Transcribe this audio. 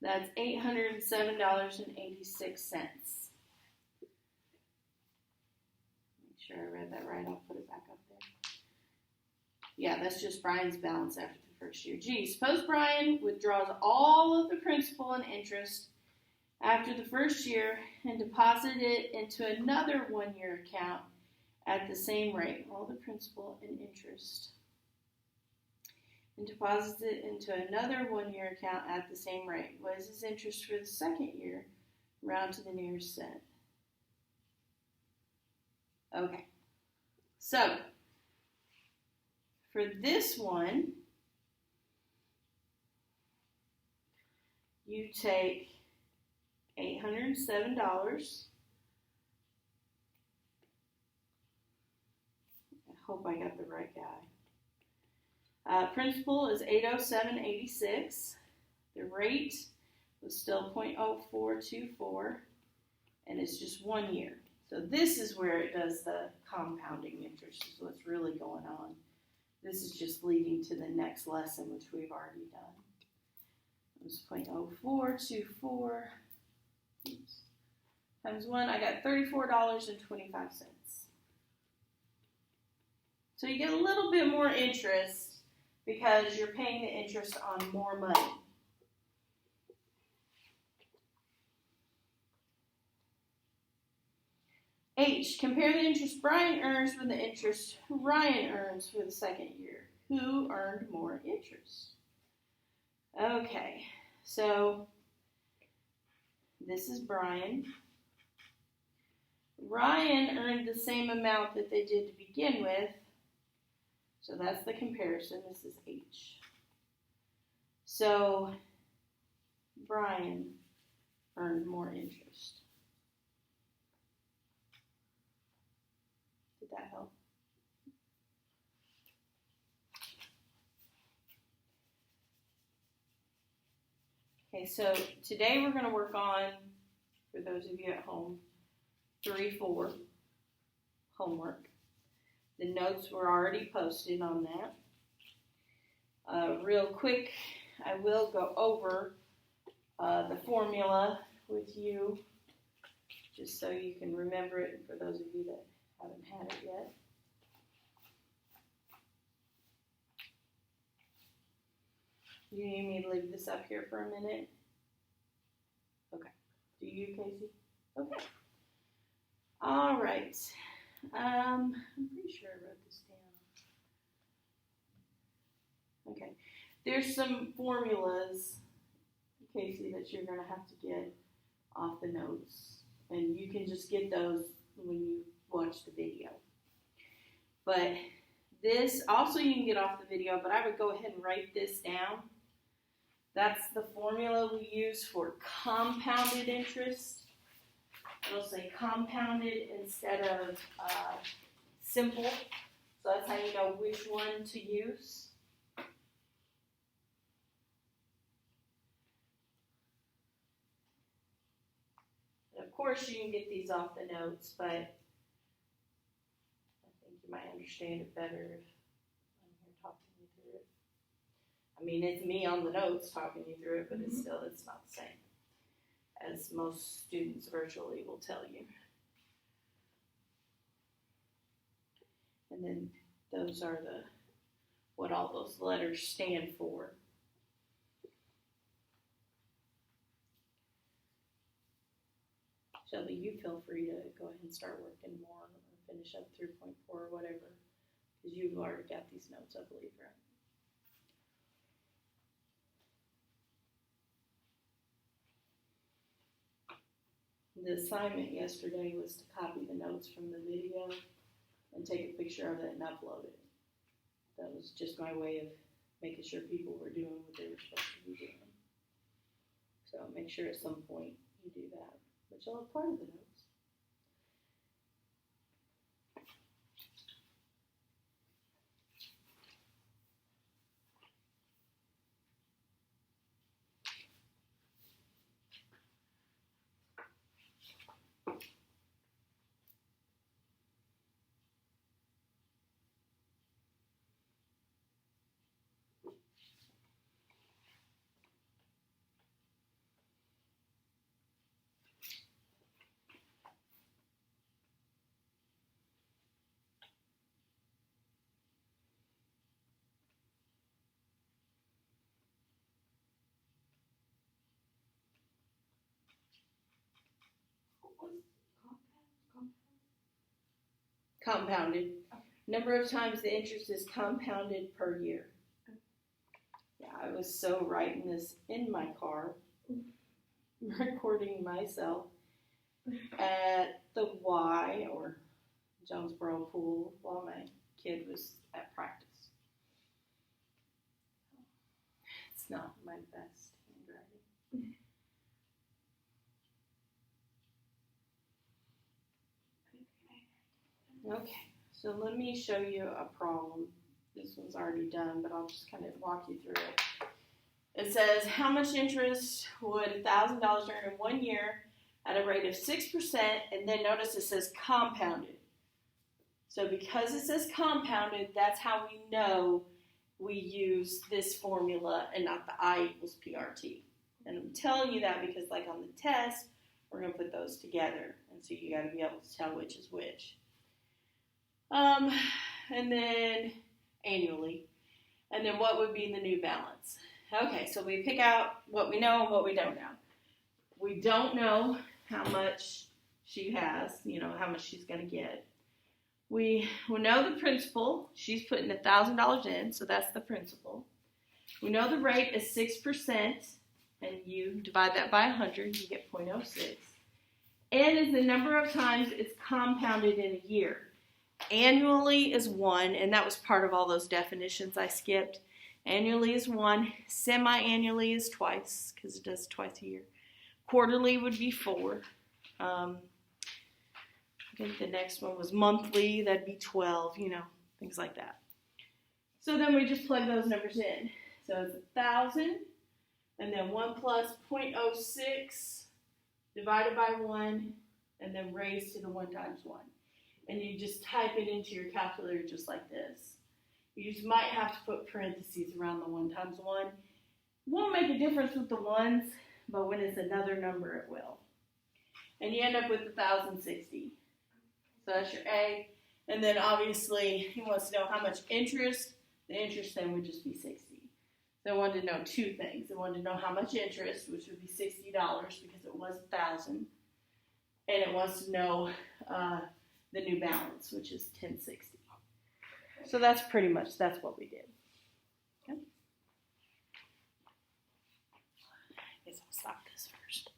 That's $807.86. Make sure I read that right. I'll put it back up there. Yeah, that's just Brian's balance after the first year. Gee, suppose Brian withdraws all of the principal and interest after the first year and deposit it into another one-year account at the same rate, all the principal and interest, and deposits it into another one-year account at the same rate. What is his interest for the second year? Round to the nearest cent. Okay, so for this one, you take $807. I hope I got the right guy. Principal is $807.86. The rate was still 0.0424, and it's just 1 year. So this is where it does the compounding interest, is what's really going on. This is just leading to the next lesson, which we've already done. It was 0.0424 times 1. I got $34.25. So you get a little bit more interest because you're paying the interest on more money. H, compare the interest Brian earns with the interest Ryan earns for the second year. Who earned more interest? Okay, so this is Brian. Ryan earned the same amount that they did to begin with. So that's the comparison. This is H. So Brian earned more interest. Did that help? Okay, so today we're going to work on, for those of you at home, 3-4 homework. The notes were already posted on that. Real quick, I will go over the formula with you, just so you can remember it, and for those of you that haven't had it yet. You need me to leave this up here for a minute? Okay. Do you, Casey? Okay. All right. I'm pretty sure I wrote this down. Okay. There's some formulas, Casey, that you're going to have to get off the notes. And you can just get those when you watch the video. But this, also you can get off the video, but I would go ahead and write this down. That's the formula we use for compounded interest. It'll say compounded instead of simple. So that's how you know which one to use. And of course, you can get these off the notes, but I think you might understand it better if I'm here talking you through it. I mean, it's me on the notes talking you through it, but it's not the same, as most students virtually will tell you. And then those are what all those letters stand for. Shelby, you feel free to go ahead and start working more or finish up 3.4 or whatever, because you've already got these notes, I believe, right? The assignment yesterday was to copy the notes from the video and take a picture of it and upload it. That was just my way of making sure people were doing what they were supposed to be doing. So make sure at some point you do that, but you'll have part of the notes. Compounded. Number of times the interest is compounded per year. Yeah, I was so writing this in my car, recording myself at the Y, or Jonesboro pool, while my kid was at practice. It's not my best handwriting. Okay, so let me show you a problem. This one's already done, but I'll just kind of walk you through it. It says, how much interest would $1,000 earn in 1 year at a rate of 6%? And then notice it says compounded. So because it says compounded, that's how we know we use this formula and not the I equals PRT. And I'm telling you that because, like on the test, we're going to put those together. And so you got to be able to tell which is which. And then annually. And then what would be the new balance? Okay, so we pick out what we know and what we don't know. We don't know how much she has, how much she's going to get. We know the principal. She's putting $1,000 in, so that's the principal. We know the rate is 6%, and you divide that by 100, you get 0.06. N is the number of times it's compounded in a year. Annually is 1, and that was part of all those definitions I skipped. Annually is 1. Semi-annually is twice, because it does twice a year. Quarterly would be 4. I think the next one was monthly. That'd be 12, things like that. So then we just plug those numbers in. So it's 1,000, and then 1 plus 0.06 divided by 1, and then raised to the 1 times 1. And you just type it into your calculator just like this. You just might have to put parentheses around the 1 times 1. Won't make a difference with the ones, but when it's another number, it will. And you end up with 1,060. So that's your A. And then obviously he wants to know how much interest. The interest then would just be 60. So I wanted to know 2 things. I wanted to know how much interest, which would be $60 because it was 1,000. And it wants to know the new balance, which is 1060. So that's what we did. Okay. I guess I'll stop this first.